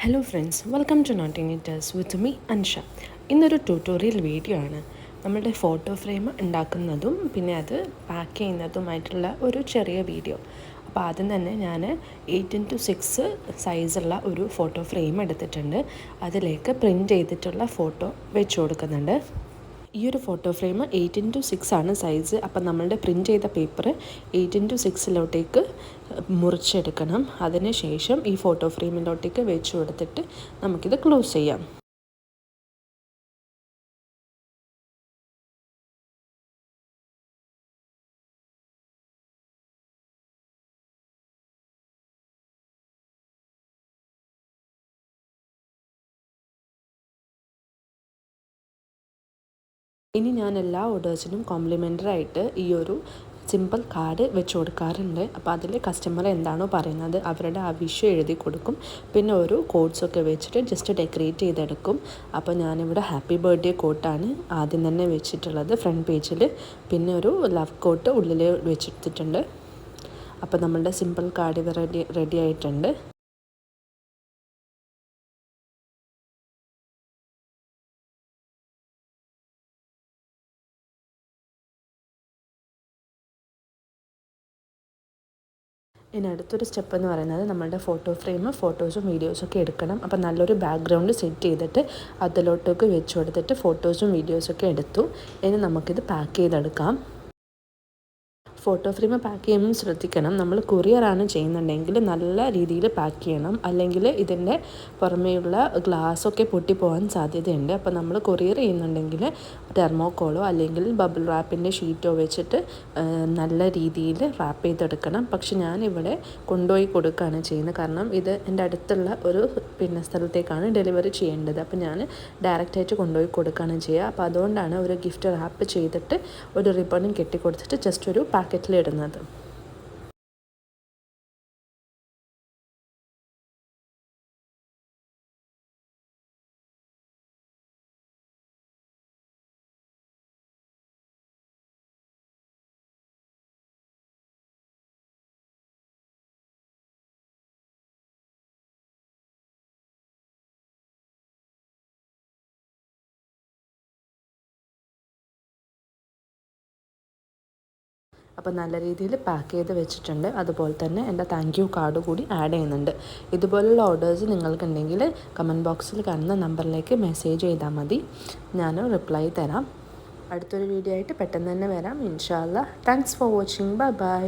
Hello friends, welcome to notinators with me Ansha. ഇന്നൊരു tutorial video ആണ്. നമ്മുടെ ഫോട്ടോ ഫ്രെയിം ഉണ്ടാക്കുന്നതും പിന്നെ അത് പാക്ക് ചെയ്യുന്നതുമായിട്ടുള്ള ഒരു ചെറിയ വീഡിയോ. അപ്പോൾ ആദ്യം തന്നെ ഞാൻ 8x6 സൈസുള്ള ഒരു ഫോട്ടോ ഫ്രെയിം എടുത്തിട്ടുണ്ട്. അതിലേക്ക് പ്രിൻറ്റ് ചെയ്തിട്ടുള്ള ഫോട്ടോ വെച്ച് കൊടുക്കുന്നുണ്ട്. ഈ ഒരു ഫോട്ടോ ഫ്രെയിം 8x6 ആണ് സൈസ്. അപ്പം നമ്മളുടെ പ്രിൻറ്റ് ചെയ്ത പേപ്പർ 8x6 മുറിച്ചെടുക്കണം. അതിന് ശേഷം ഈ ഫോട്ടോ ഫ്രെയിമിലോട്ടേക്ക് വെച്ച് കൊടുത്തിട്ട് നമുക്കിത് ക്ലോസ് ചെയ്യാം. ഇനി ഞാൻ എല്ലാ ഓർഡേഴ്സിനും കോംപ്ലിമെൻ്ററി ആയിട്ട് ഈ ഒരു സിമ്പിൾ കാർഡ് വെച്ച് കൊടുക്കാറുണ്ട്. അപ്പോൾ അതിൽ കസ്റ്റമർ എന്താണോ പറയുന്നത് അവരുടെ ആ വിഷ് എഴുതി കൊടുക്കും. പിന്നെ ഒരു കോട്ട്സൊക്കെ വെച്ചിട്ട് ജസ്റ്റ് ഡെക്കറേറ്റ് ചെയ്തെടുക്കും. അപ്പോൾ ഞാനിവിടെ ഹാപ്പി ബർത്ത്ഡേ കോട്ടാണ് ആദ്യം തന്നെ വെച്ചിട്ടുള്ളത് ഫ്രണ്ട് പേജിൽ. പിന്നെ ഒരു ലവ് കോട്ട് ഉള്ളിൽ വെച്ചെടുത്തിട്ടുണ്ട്. അപ്പോൾ നമ്മളുടെ സിമ്പിൾ കാർഡ് റെഡി ആയിട്ടുണ്ട്. ഇനി അടുത്തൊരു സ്റ്റെപ്പ് എന്ന് പറയുന്നത് നമ്മളുടെ ഫോട്ടോ ഫ്രെയിം ഫോട്ടോസും വീഡിയോസൊക്കെ എടുക്കണം. അപ്പോൾ നല്ലൊരു ബാക്ക്ഗ്രൗണ്ട് സെറ്റ് ചെയ്തിട്ട് അതിലോട്ടൊക്കെ വെച്ച് കൊടുത്തിട്ട് ഫോട്ടോസും വീഡിയോസൊക്കെ എടുത്തു. ഇനി നമുക്കിത് പാക്ക് ചെയ്തെടുക്കാം. ഫോട്ടോ ഫ്രെയിം പാക്ക് ചെയ്യുമ്പോൾ ശ്രദ്ധിക്കണം, നമ്മൾ കൊറിയറാണ് ചെയ്യുന്നുണ്ടെങ്കിൽ നല്ല രീതിയിൽ പാക്ക് ചെയ്യണം. അല്ലെങ്കിൽ ഇതിൻ്റെ പുറമേയുള്ള ഗ്ലാസ്സൊക്കെ പൊട്ടിപ്പോകാൻ സാധ്യതയുണ്ട്. അപ്പോൾ നമ്മൾ കൊറിയർ ചെയ്യുന്നുണ്ടെങ്കിൽ തെർമോക്കോളോ അല്ലെങ്കിൽ ബബിൾ റാപ്പിൻ്റെ ഷീറ്റോ വെച്ചിട്ട് നല്ല രീതിയിൽ റാപ്പ് ചെയ്തെടുക്കണം. പക്ഷെ ഞാനിവിടെ കൊണ്ടുപോയി കൊടുക്കുകയാണ് ചെയ്യുന്നത്. കാരണം ഇത് എൻ്റെ അടുത്തുള്ള ഒരു സ്ഥലത്തേക്കാണ് ഡെലിവറി ചെയ്യേണ്ടത്. അപ്പോൾ ഞാൻ ഡയറക്റ്റായിട്ട് കൊണ്ടുപോയി കൊടുക്കുകയാണ് ചെയ്യുക. അപ്പോൾ അതുകൊണ്ടാണ് ഒരു ഗിഫ്റ്റ് റാപ്പ് ചെയ്തിട്ട് ഒരു റിബണും കെട്ടിക്കൊടുത്തിട്ട് ജസ്റ്റ് ഒരു പാക്കറ്റിലിടുന്നത്. അപ്പോൾ നല്ല രീതിയിൽ പാക്ക് ചെയ്ത് വെച്ചിട്ടുണ്ട്. അതുപോലെ തന്നെ എൻ്റെ താങ്ക് യു കാർഡ് കൂടി ആഡ് ചെയ്യുന്നുണ്ട്. ഇതുപോലുള്ള ഓർഡേഴ്സ് നിങ്ങൾക്കുണ്ടെങ്കിൽ കമൻറ്റ് ബോക്സിൽ കാണുന്ന നമ്പറിലേക്ക് മെസ്സേജ് ചെയ്താൽ മതി, ഞാൻ റിപ്ലൈ തരാം. അടുത്തൊരു വീഡിയോ ആയിട്ട് പെട്ടെന്ന് തന്നെ വരാം ഇൻഷാ അല്ലാ. Thanks for watching. Bye by.